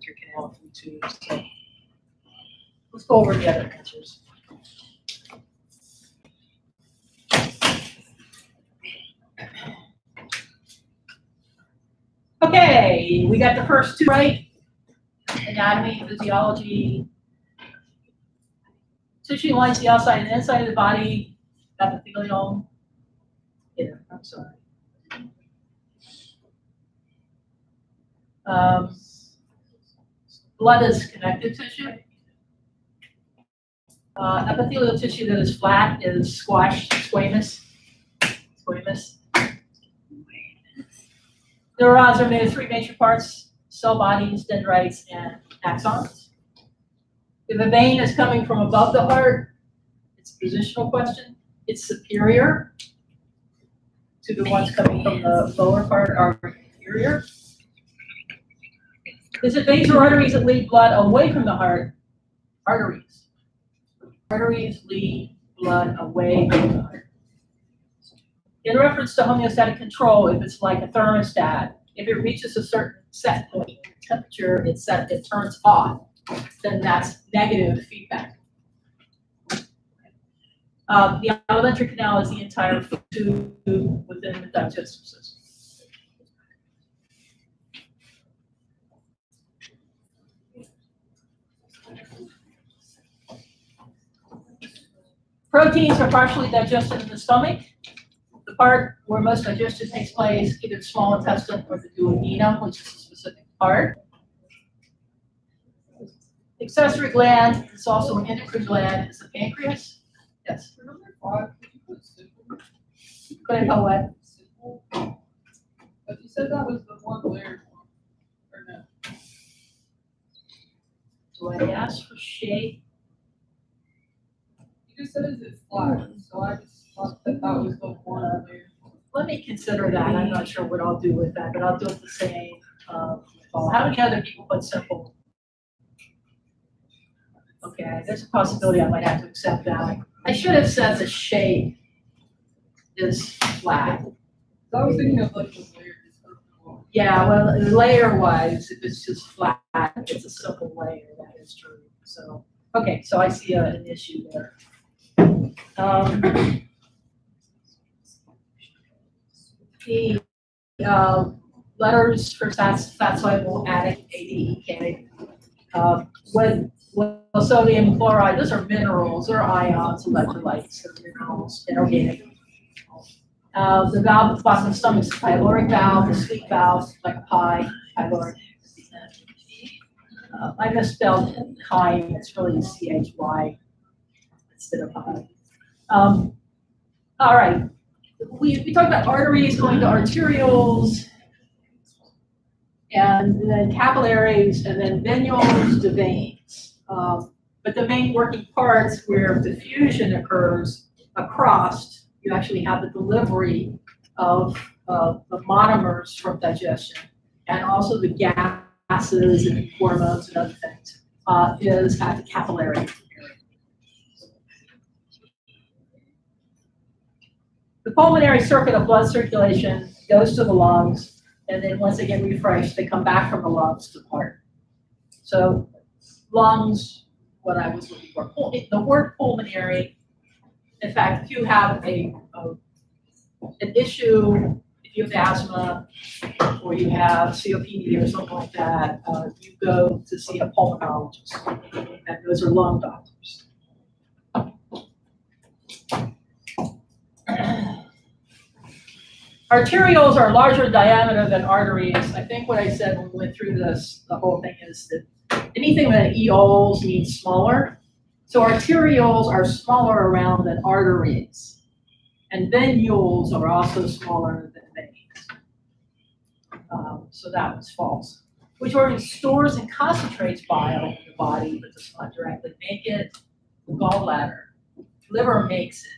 ventral canal through tubes. So let's go over the other answers. Okay, we got the first two right. Anatomy, physiology. Tissue lines the outside and inside of the body. Epithelial. Yeah, I'm sorry. Blood is connective tissue. Epithelial tissue that is flat is squamous. Neurons are made of three major parts: cell bodies, dendrites, and axons. If a vein is coming from above the heart, it's a positional question. It's superior to the ones coming from the lower part are inferior. Is it veins or arteries that lead blood away from the heart? Arteries. Arteries lead blood away from the heart. In reference to homeostatic control, if it's like a thermostat, if it reaches a certain set point, temperature, it turns off, then that's negative feedback. The alimentary canal is the entire tube within the digestive system. Proteins are partially digested in the stomach. The part where most digestion takes place, either the small intestine or the duodenum, which is a specific part. The accessory gland is also an endocrine gland, is the pancreas. Yes. For number 5, could you put simple? Go ahead, go ahead. Simple. But you said that was the one layered one, or no? Do I ask for shape? You just said it's flat, so I just thought that that was the one layered one. Let me consider that. I'm not sure what I'll do with that, but I'll do it the same. How many other people put simple? Okay, there's a possibility I might have to accept that. I should have said the shape is flat. So I was thinking of like the layered. Yeah, well, layer-wise, if it's just flat, it's a simple layer. That is true. So, okay, so I see an issue there. The letters for fat-soluble ADEK. When sodium chloride, those are minerals, they're ions, electrolytes, they're minerals, inorganic. The valve at the bottom of the stomach is a pyloric valve, the sweet valve, like a pie, pyloric. I misspelled chyme, it's really CHY instead of pie. All right, we talked about arteries going to arterioles, and then capillaries, and then venules to veins. But the main working parts where diffusion occurs across, you actually have the delivery of the monomers from digestion, and also the gases and hormones and other things is at the capillary area. The pulmonary circuit of blood circulation goes to the lungs, and then once they get refreshed, they come back from the lungs to the heart. So lungs, what I was looking for, the word pulmonary, in fact, if you have an issue, if you have asthma, or you have COPD or something like that, you go to see a pulmonologist, and those are lung doctors. Arterioles are larger diameter than arteries. I think what I said when we went through this, the whole thing is that anything that eoles means smaller. So arterioles are smaller around than arteries. And venules are also smaller than veins. So that was false. Which organ stores and concentrates bile in the body, but does not directly make it? The gallbladder. Liver makes it.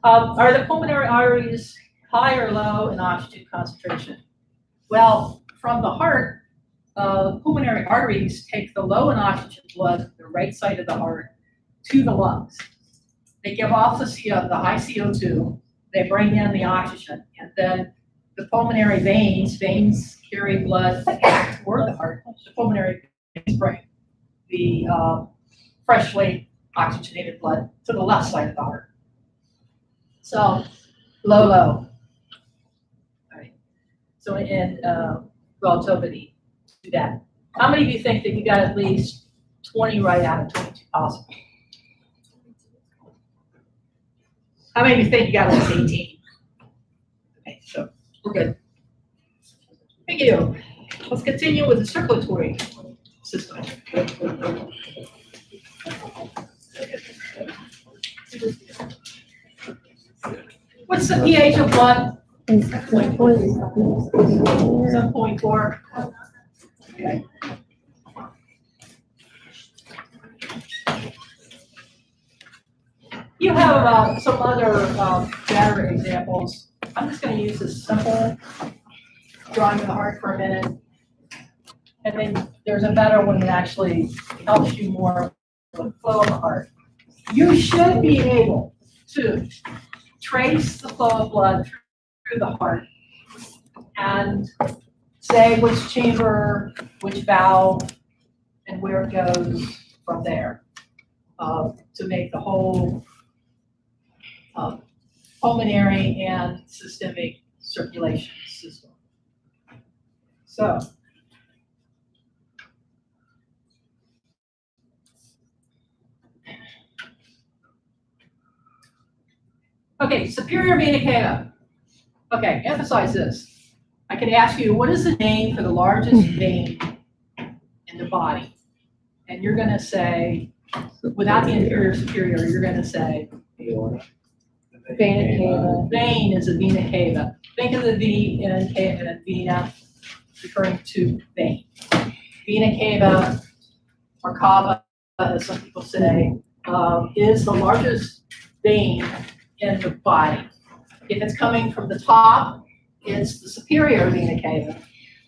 Are the pulmonary arteries high or low in oxygen concentration? Well, from the heart, pulmonary arteries take the low in oxygen blood, the right side of the heart, to the lungs. They give off the high CO2, they bring in the oxygen, and then the pulmonary veins carry blood back toward the heart, the pulmonary veins bring the freshly oxygenated blood to the left side of the heart. So low, low. All right. So in relativity, do that. How many of you think that you got at least 20 right out of 22 possible? How many of you think you got at least 18? Okay, so we're good. Thank you. Let's continue with the circulatory system. What's the pH of blood? 7.4. Okay. You have some other better examples. I'm just going to use this simple drawing of the heart for a minute. And then there's a better one that actually helps you more with the flow of the heart. You should be able to trace the flow of blood through the heart and say which chamber, which valve, and where it goes from there to make the whole pulmonary and systemic circulation system. So, okay, superior vena cava. Okay, emphasize this. I could ask you, what is the name for the largest vein in the body? And you're going to say, without the inferior superior, you're going to say, Vena cava. Vein is a vena cava. Think of the V in vena referring to vein. Vena cava, or cava, as some people say, is the largest vein in the body. If it's coming from the top, it's the superior vena cava.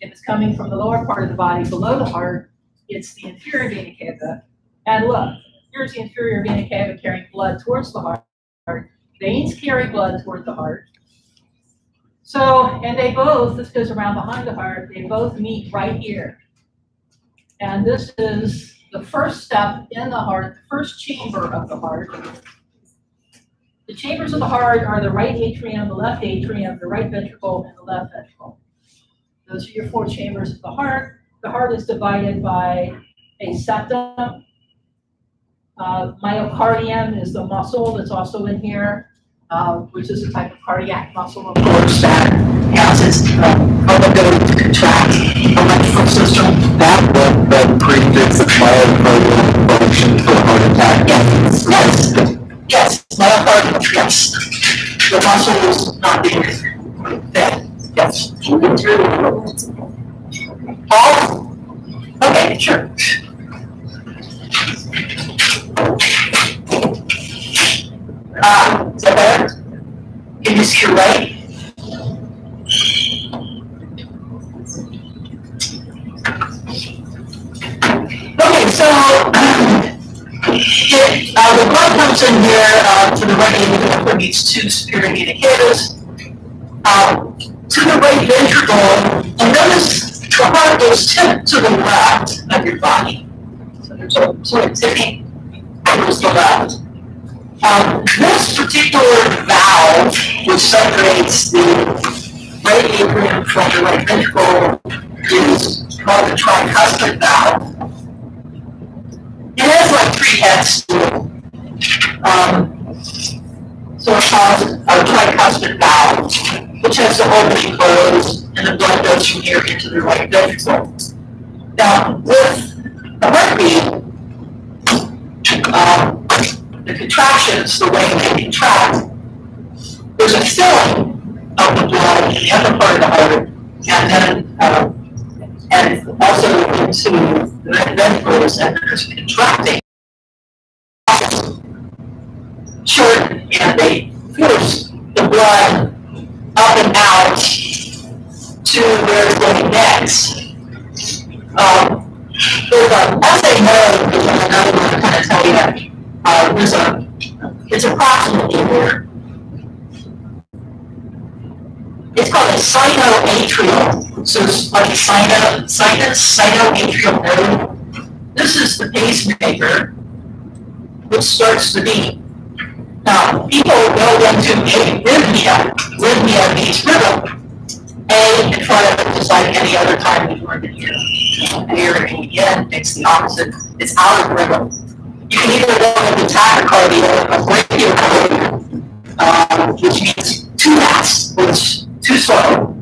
If it's coming from the lower part of the body below the heart, it's the inferior vena cava. And look, here's the inferior vena cava carrying blood towards the heart. Veins carry blood toward the heart. So, and they both, this goes around behind the heart, they both meet right here. And this is the first step in the heart, the first chamber of the heart. The chambers of the heart are the right atrium, the left atrium, the right ventricle, and the left ventricle. Those are your four chambers of the heart. The heart is divided by a septum. Myocardium is the muscle that's also in here, which is a type of cardiac muscle, of course, that has its ability to contract the electrical system. That would prefix the myocardial function for a heart attack. Yes, myocardium, yes. The muscle is not being fed, yes. All? Okay, sure. Is that better? Can you see your right? Okay, so the blood comes in here to the right ventricle, meets two superior vena cavas. To the right ventricle, and notice the heart goes tipped to the left of your body. So there's a sort of tipping towards the left. This particular valve, which separates the right atrium from the right ventricle, is called the tricuspid valve. It has like three heads to it. So it's called a tricuspid valve, which has the opening closed, and the blood goes from here into the right ventricle. Now, with the heartbeat, the contractions, the way they contract, there's a filling of the blood in the upper part of the heart, and then and also into the ventricles, and there's contracting. Short, and they force the blood up and out to where it's going next. There's a essay mode, which is another one to kind of tell you. It's approximately here. It's called a sinoatrial So like sinoatrial node, this is the pacemaker, which starts the beat. Now, people go into arrhythmia. Arrhythmia means rhythm. A in front of it, just like any other time you learn to hear. Here and again, it's the opposite. It's out of rhythm. You can either go into tachycardia, a bradycardia, which means too fast, which too slow.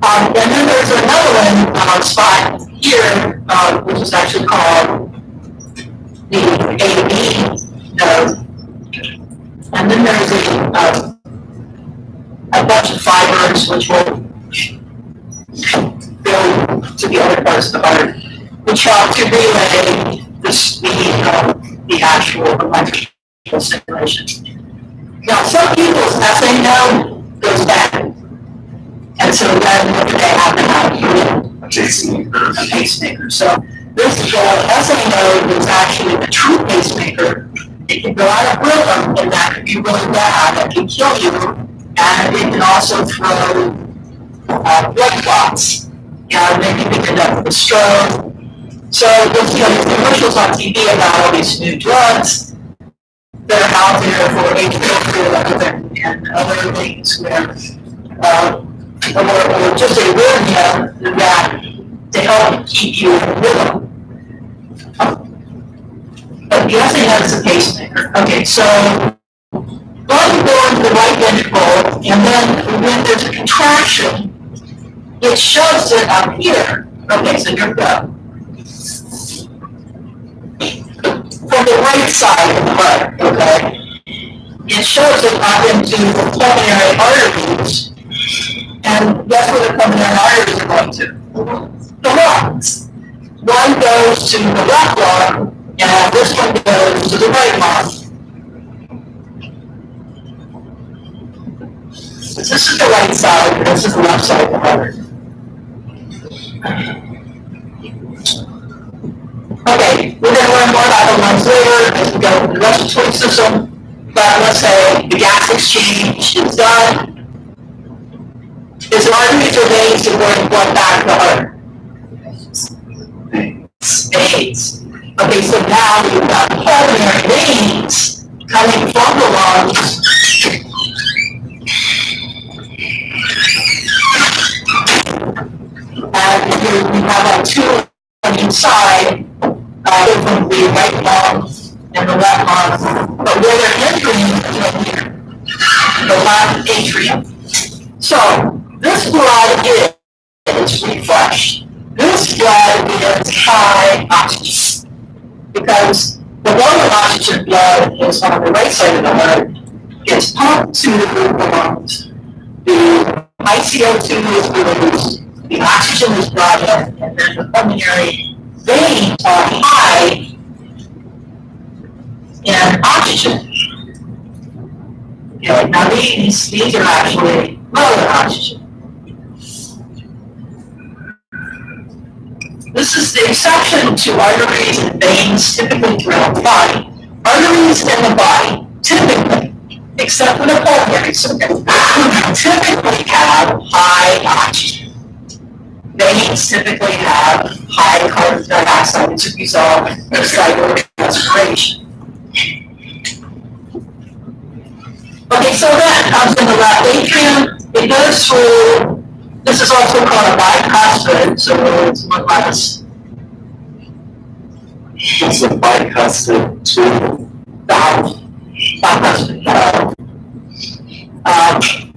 And then there's another one spot here, which is actually called the AB node. And then there's a bunch of fibers which will go to the other parts of the heart, which help to relay the actual electrical stimulation. Now, some people's SA node goes back. And so then what do they have to have? A pacemaker. So this SA node is actually the true pacemaker. It can go out of rhythm, and that can be really bad. That can kill you. And it can also throw blood clots. And maybe we can end up with a stroke. So you'll see all these commercials on TV about all these new drugs that are out there for atrial fluid and other things where or just a arrhythmia that to help keep you in rhythm. But the other thing is a pacemaker. Okay, so blood will go into the right ventricle, and then when there's a contraction, it shoves it up here. Okay, so here we go. From the right side of the heart, okay? It shoves it up into the pulmonary arteries. And guess where the pulmonary arteries are going to? The lungs. One goes to the left lung, and this one goes to the right lung. So this is the right side, and this is the left side of the heart. Okay, we're going to learn more about the lungs later as we go through the respiratory system, but let's say the gas exchange is done. Is there arteries or veins that bring blood back to the heart? Veins. Okay, so now we've got pulmonary veins coming from the lungs. And here we have our two on each side, from the right lung and the left lung. But where they're entering is right here, the left atrium. So, this blood is refreshed. This blood is high oxygen because the lower oxygen blood is on the right side of the heart. It's pumped to the lungs. The high CO2 is released. The oxygen is brought in, and then the pulmonary veins are high in oxygen. Okay, now these are actually low in oxygen. This is the exception to arteries and veins typically throughout the body. Arteries in the body, typically, except for the pulmonary circuit, typically have high oxygen. Veins typically have high carbon dioxide, which is result of cycle respiration. Okay, so that comes in the left atrium. It goes through. This is also called a bicuspid, so it's one less. It's a bicuspid tube. Valve. Bicuspid valve.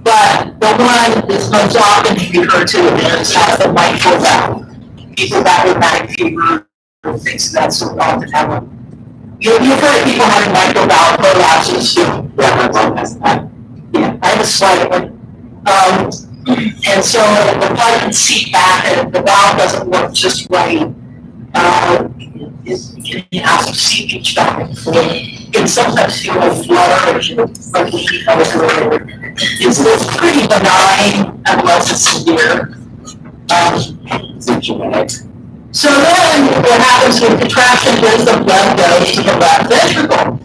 But the one that's most often referred to is has the mitral valve. People that with rheumatic fever or things of that sort often have one. You've heard of people having mitral valve prolapses. Yeah, my mom has that. Yeah, I have a slight one. And so the blood can seep back and the valve doesn't work just right. It has to seepage back and forth. It can sometimes feel like flutter, like it's pretty benign unless it's severe. So then what happens with contraction is the blood goes to the left ventricle.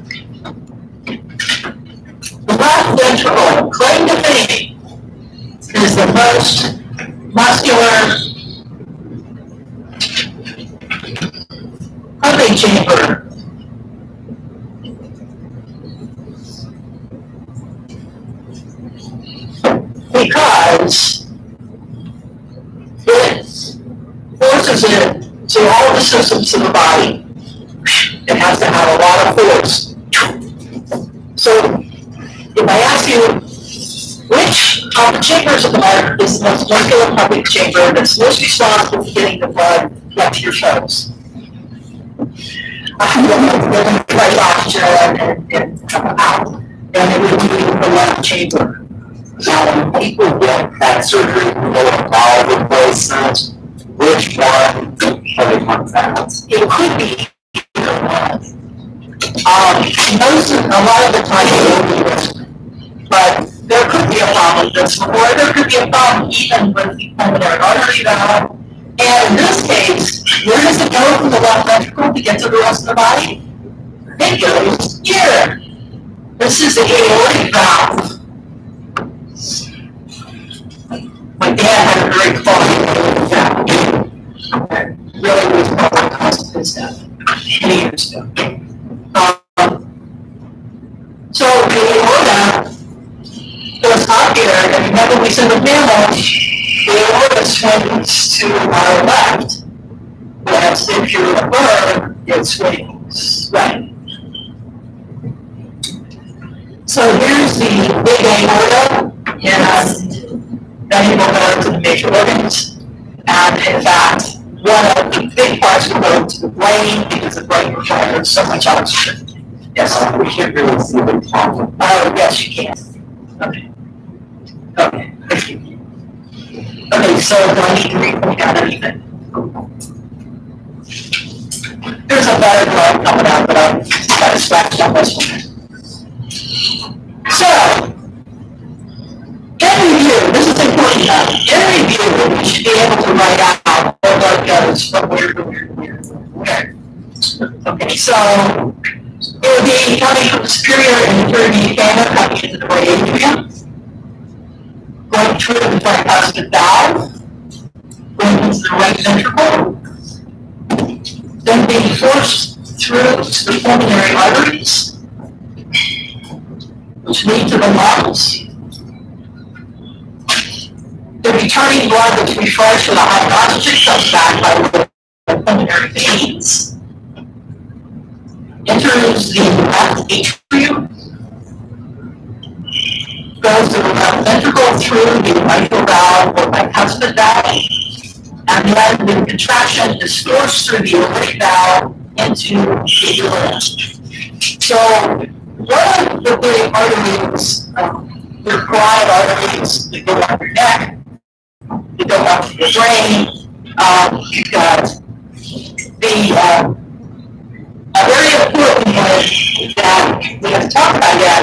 The left ventricle, claim to fame, is is the most muscular pumping chamber. Because it forces it to all the systems of the body. It has to have a lot of force. So, if I ask you, which of the chambers of the heart is the most muscular pumping chamber that's most responsible for getting the blood up to your toes? Right oxygen and come out, and it would be the left chamber. So when people get that surgery, they all the places, which one are they contacts? It could be either one. A lot of the time it will be this, but there could be a problem with this, or there could be a problem even with the pulmonary artery valve. And in this case, where does it go from the left ventricle to get to the rest of the body? It goes here. This is the aortic valve. My dad had a very close that really was probably the cause of his death many years ago. So the aorta goes up here, and remember we said with mammals, the aorta swings to our left. Whereas if you're a bird, it swings right. So here's the big aorta, and then you will go to the major organs. And in fact, one of the big parts will go to the brain because the brain requires so much oxygen. Yes, We can't really see the top. oh, yes, you can. Okay. Okay, thank you. Okay, so do I need to read out anything? There's a better one coming out, but I'm kind of scratched on this one. So, in review, this is important now. In review, you should be able to write out where blood goes from where to where to where to where. Okay, so it would be coming from the superior and inferior vena, coming into the right atrium, going through the tricuspid valve, going into the right ventricle, then being forced through the pulmonary arteries, which lead to the lungs. The returning blood that's refreshed with a high oxygen comes back by the pulmonary veins, enters the left atrium, goes to the left ventricle through the mitral valve or bicuspid valve, and then the contraction is forced through the aortic valve into the aorta. So one of the big arteries, the carotid arteries that go up your neck, that go up to your brain, you've got the a very important one that we haven't talked about yet.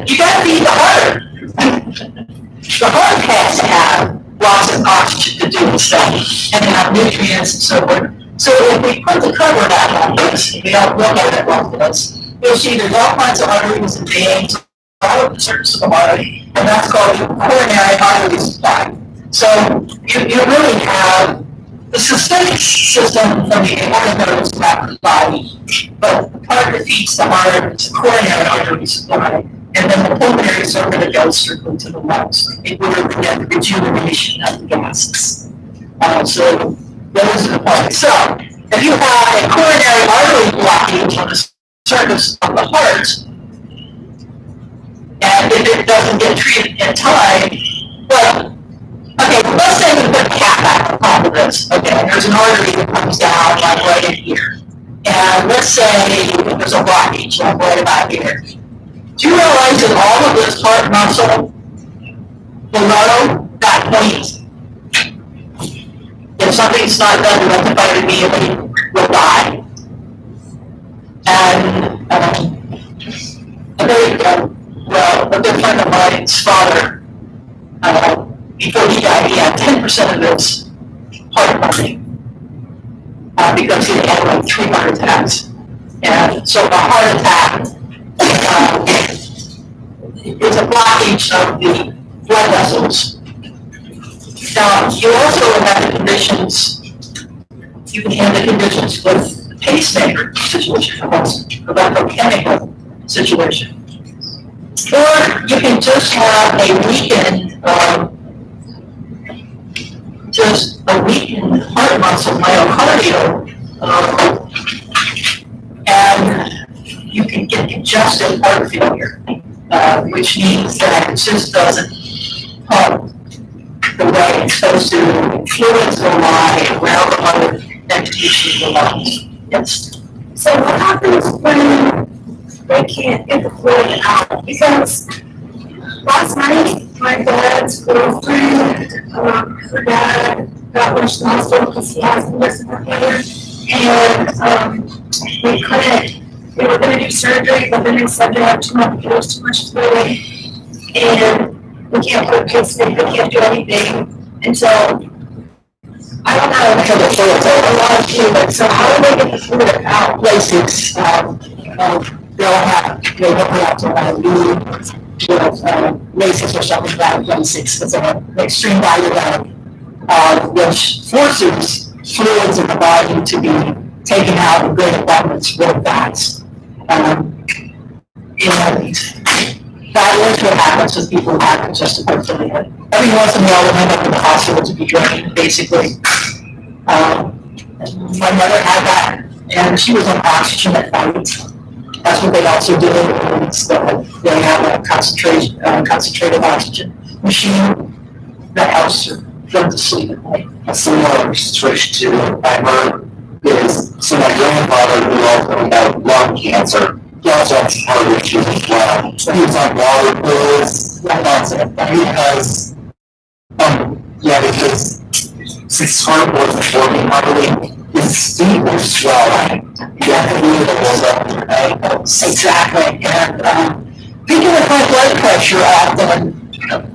You gotta feed the heart. The heart has to have lots of oxygen to do its stuff and have nutrients and so forth. So if we put the cover back on this, we don't look at it like this, you'll see there's all kinds of arteries and veins all over the surface of the heart, and that's called the coronary artery supply. So you really have the systemic system from the aorta goes back to the body, but the part that feeds the heart is the coronary artery supply, and then the pulmonary circuit that goes strictly to the lungs in order to get the rejuvenation of the gases. So those are the points. So if you have a coronary artery blockage on the surface of the heart, and if it doesn't get treated in time, well, okay, let's say we put a cap back on top of this. Okay, there's an artery that comes down like right in here. And let's say there's a blockage like right about here. Do you realize that all of this heart muscle below that point, if something's not done rectified immediately, will die? And a good friend of mine's father, before he died, he had 10% of his heart pumping because he had like 3 heart attacks. And so a heart attack is a blockage of the blood vessels. Now, you also have the conditions, you can have the conditions with the pacemaker situation, electrochemical situation. Or you can just have a weakened, heart muscle, myocardial, and you can get congestive heart failure, which means that it just doesn't pump the way it's supposed to. Fluids go lie around the heart and to the lungs. Yes. So what happens when they can't get the fluid out? Because last night, my dad's girlfriend, her dad got rushed to the hospital because he has liver failure, and they were gonna do surgery, but then they said they have there's too much fluid, and we can't put a pacemaker, we can't do anything until, I don't know, until the fluid's a lot of fluid. So how do they get the fluid out? Places, they'll have to do LASIK or something like LASIK, it's an extreme diuretic, which forces fluids in the body to be taken out in great abundance real fast. And that is what happens with people who have congestive heart failure. Every once in a while, they'll end up in the hospital to be drained, basically. My mother had that, and she was on oxygen at night. That's what they also do. They have a concentrated oxygen machine that helps them to sleep at night. A similar situation to I heard is, so my grandfather who also had lung cancer, he also had some heart issues as well. He was on water pills, because since his heart wasn't working properly, his feet were swelling. He had to move those up to your ankles. Exactly, and people with high blood pressure often,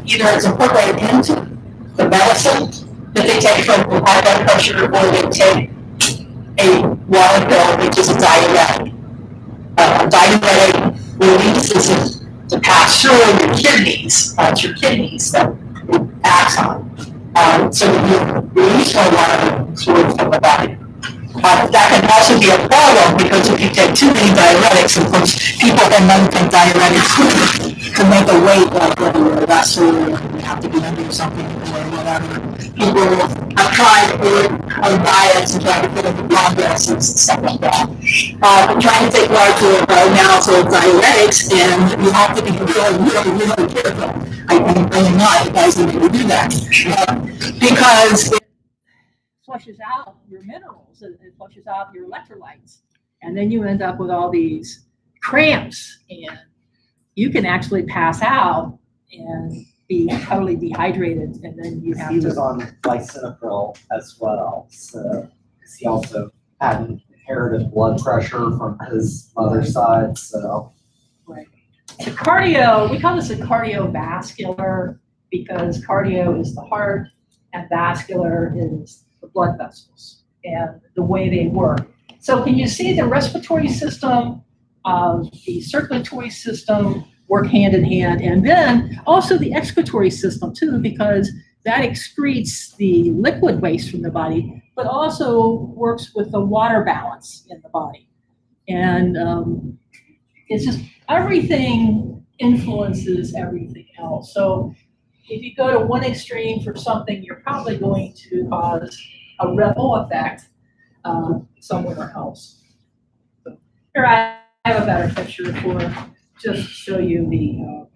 either it's incorporated into the medicine that they take from high blood pressure, or they take a water pill, which is a diuretic. Diuretic releases it to pass through your kidneys, it's your kidneys that it acts on. So you release more water fluid from the body. That can also be a problem, because if you take too many diuretics, of course, people then think diuretics to make a weight, like whether you're a wrestler, or you have to be under something, or whatever. People have tried on diets and trying to fit into progress and stuff like that. I'm trying to take largely now to diuretics, and you have to be really careful. I am not advising you to do that, because it flushes out your minerals, it flushes out your electrolytes, and then you end up with all these cramps, and you can actually pass out and be totally dehydrated, and then you have He was to. on lisinopril as well, so, because he also had inherited blood pressure from his mother's side, so. Right. The cardio, we call this a cardiovascular, because cardio is the heart and vascular is the blood vessels and the way they work. So can you see the respiratory system, the circulatory system work hand in hand, and then also the excretory system too, because that excretes the liquid waste from the body, but also works with the water balance in the body. And it's just everything influences everything else. So if you go to one extreme for something, you're probably going to cause a ripple effect somewhere else. So here I have a better picture for just to show you the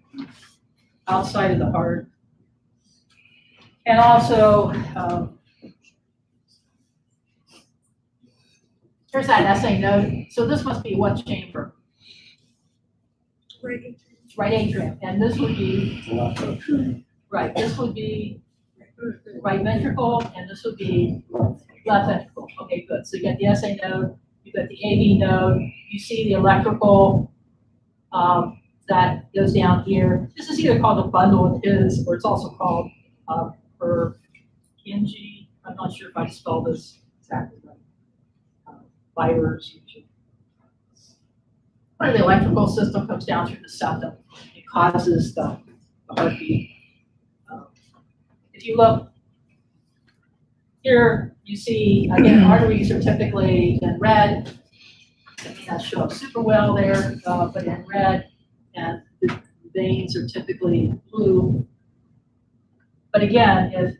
outside of the heart. And also, here's that essay note. So this must be what chamber? Right atrium. And this would be, right, this would be right ventricle, and this would be left ventricle. Okay, good. So you got the SA node, you got the AV node, you see the electrical that goes down here. This is either called a bundle of his, or it's also called Purkinje. I'm not sure if I spelled this exactly right. Fibers. Part of the electrical system comes down through the septum. It causes the heartbeat. if you look here, you see, again, arteries are typically in red. It may not show up super well there, but in red, and the veins are typically blue. But again, if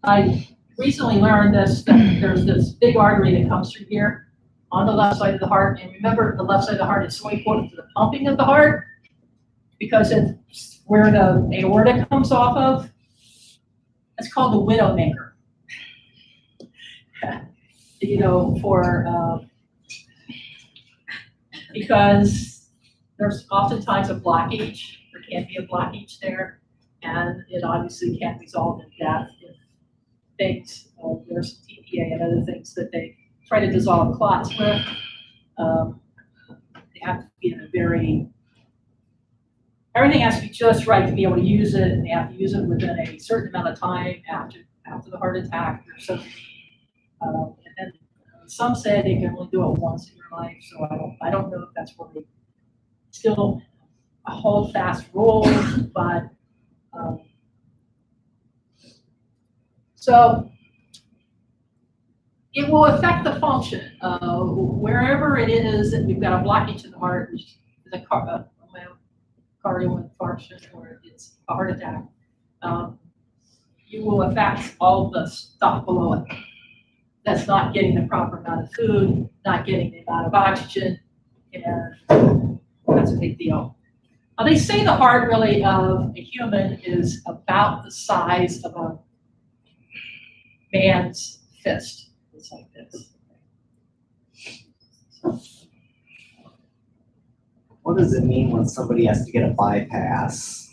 I recently learned this, that there's this big artery that comes through here on the left side of the heart. And remember, the left side of the heart is so important to the pumping of the heart because it's where the aorta comes off of. It's called the widowmaker. You know, because there's oftentimes a blockage, there can be a blockage there, and it obviously can result in death if things, there's TPA and other things that they try to dissolve clots with. They have to be in a everything has to be just right to be able to use it, and they have to use it within a certain amount of time after the heart attack or something. And then some say they can only do it once in your life, so I don't know if that's really still a hold fast rule, but so it will affect the function wherever it is that we've got a blockage in the heart, which is a cardio infarction or it's a heart attack. You will affect all the stuff below it. That's not getting the proper amount of food, not getting the amount of oxygen, and that's a big deal. They say the heart really of a human is about the size of a man's fist. It's like this. What does it mean when somebody has to get a bypass?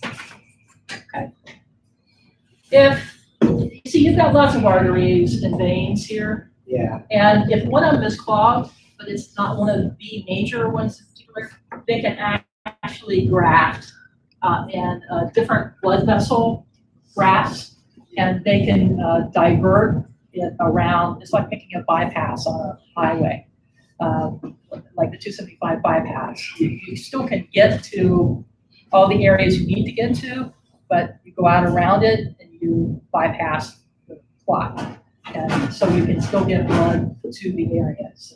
If you see, you've got lots of arteries and veins here, Yeah. and if one of them is clogged, but it's not one of the major ones in particular, they can actually graft and different blood vessel grafts, and they can divert it around. It's like making a bypass on a highway, like the 275 bypass. You still can get to all the areas you need to get to, but you go out around it and you bypass the clot. And so you can still get blood to the areas.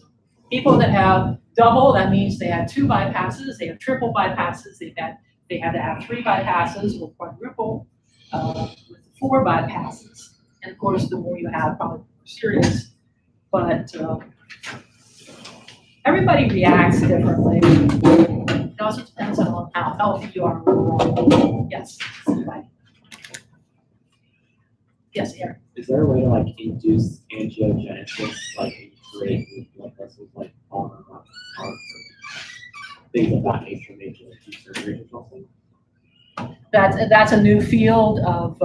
People that have double, that means they have 2 bypasses, they have triple bypasses, they had to have 3 bypasses or quadruple with 4 bypasses. And of course, the more you have, probably more serious. But everybody reacts differently. It also depends on how healthy you are overall. Yes. Yes, Aaron. Is there a way to like induce angiogenesis, like create new blood vessels, like heart or things of that nature, maybe like do surgery or something? That's a new field of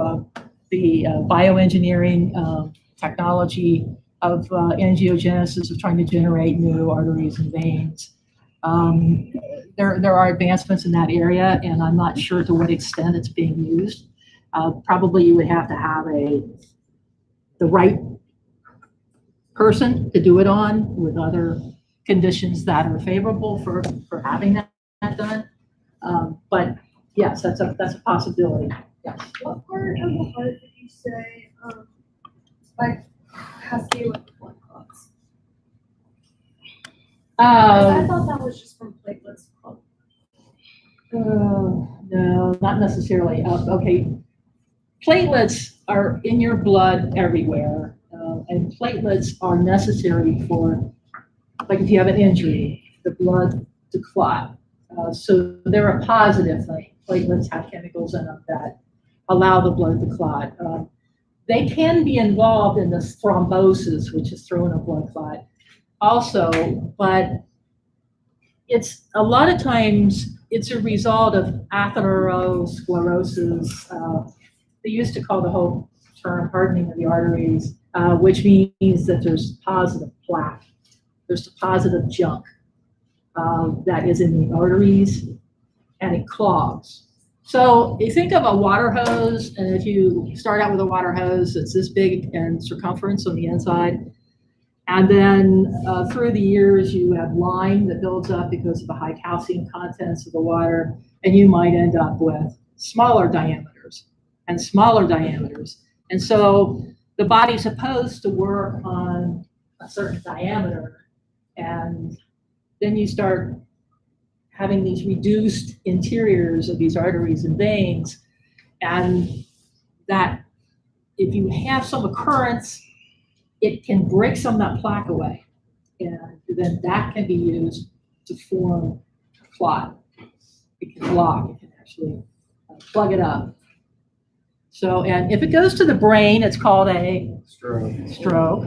the bioengineering technology of angiogenesis, of trying to generate new arteries and veins. There are advancements in that area, and I'm not sure to what extent it's being used. Probably you would have to have the right person to do it on with other conditions that are favorable for having that done. But yes, that's a possibility. Yes. What part of the heart did you say, like, has to do with blood clots? I thought that was just from platelets. No, not necessarily. Okay, platelets are in your blood everywhere, and platelets are necessary for, like if you have an injury, the blood to clot. So they're a positive thing. Platelets have chemicals in them that allow the blood to clot. They can be involved in this thrombosis, which is throwing a blood clot also, but it's a lot of times it's a result of atherosclerosis. They used to call the whole term hardening of the arteries, which means that there's positive plaque. There's positive junk that is in the arteries, and it clogs. So you think of a water hose, and if you start out with a water hose that's this big in circumference on the inside, and then through the years you have lime that builds up because of the high calcium contents of the water, and you might end up with smaller diameters and smaller diameters. And so the body's supposed to work on a certain diameter, and then you start having these reduced interiors of these arteries and veins, and that if you have some occurrence, it can break some of that plaque away, and then that can be used to form a clot. It can block, it can actually plug it up. So, and if it goes to the brain, it's called a stroke.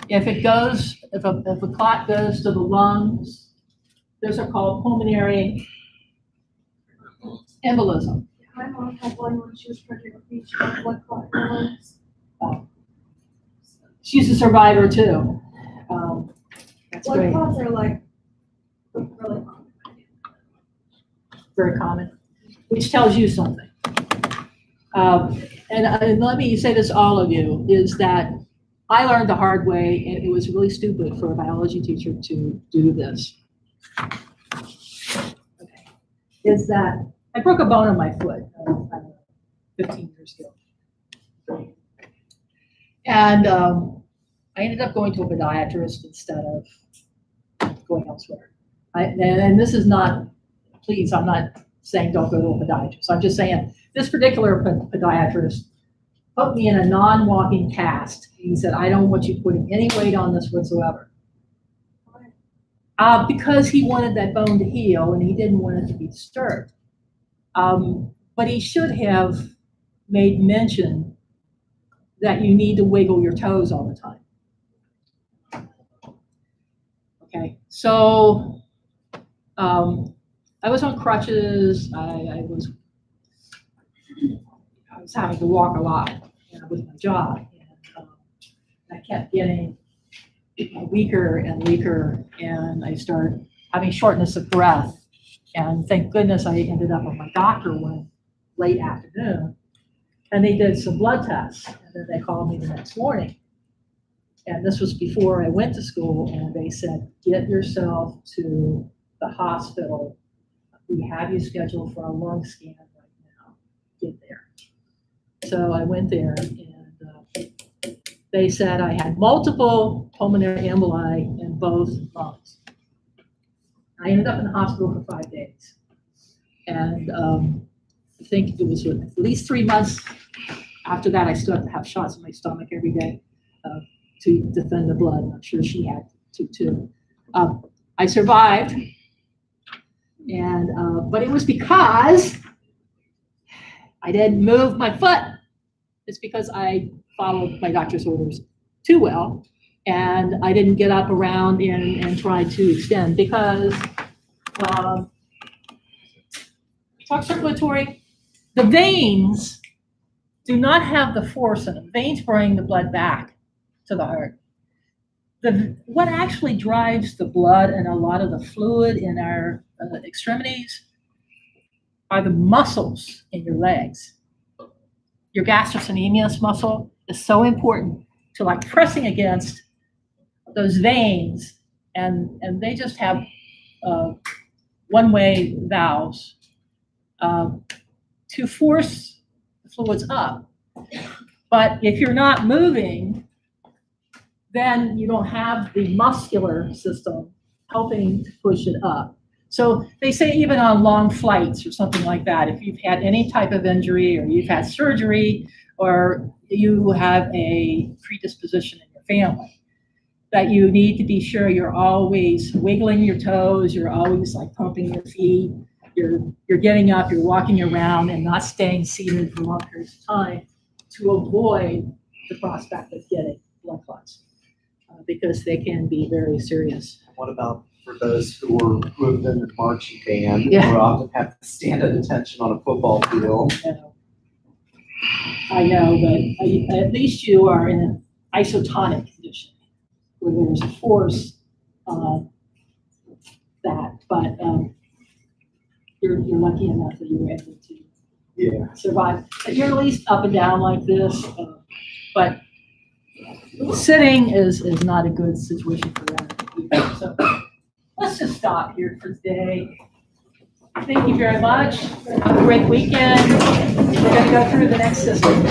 If a clot goes to the lungs, those are called pulmonary embolism. My mom had one when she was pregnant with me. She had blood clot in her lungs. She's a survivor too. That's Blood great, clots are like really common. very common, which tells you something. And let me say this to all of you, is that I learned the hard way, and it was really stupid for a biology teacher to do this. Okay. Is that I broke a bone in my foot 15 years ago. And I ended up going to a podiatrist instead of going elsewhere. And this is not, please, I'm not saying don't go to a podiatrist. I'm just saying this particular podiatrist put me in a non-walking cast. He said, I don't want you putting any weight on this whatsoever. Because he wanted that bone to heal and he didn't want it to be disturbed. But he should have made mention that you need to wiggle your toes all the time. Okay, so I was on crutches. I was having to walk a lot with my job, and I kept getting weaker and weaker, and I started having shortness of breath. And thank goodness I ended up with my doctor one late afternoon, and they did some blood tests, and then they called me the next morning. And this was before I went to school, and they said, get yourself to the hospital. We have you scheduled for a lung scan right now. Get there. So I went there, and they said I had multiple pulmonary emboli in both lungs. I ended up in the hospital for 5 days. And I think it was at least 3 months after that, I still had to have shots in my stomach every day to defend the blood. I'm sure she had to too. I survived, and but it was because I didn't move my foot. It's because I followed my doctor's orders too well, and I didn't get up around and try to extend because talk circulatory, the veins do not have the force in them. Veins bring the blood back to the heart. What actually drives the blood and a lot of the fluid in our extremities are the muscles in your legs. Your gastrocnemius muscle is so important to like pressing against those veins, and they just have one-way valves to force the fluids up. But if you're not moving, then you don't have the muscular system helping to push it up. So they say even on long flights or something like that, if you've had any type of injury or you've had surgery or you have a predisposition in your family, that you need to be sure you're always wiggling your toes, you're always like pumping your feet, you're getting up, you're walking around and not staying seated for long periods of time to avoid the prospect of getting blood clots because they can be very serious. What about for those who have been in marching band, Yeah. who often have to stand at attention on a football field? I know, but at least you are in an isotonic condition where there's a force that, but you're lucky enough that you were able to survive. But you're at least up and down like this, but sitting is not a good situation for that. So let's just stop here for today. Thank you very much. Have a great weekend. We're gonna go through the next system.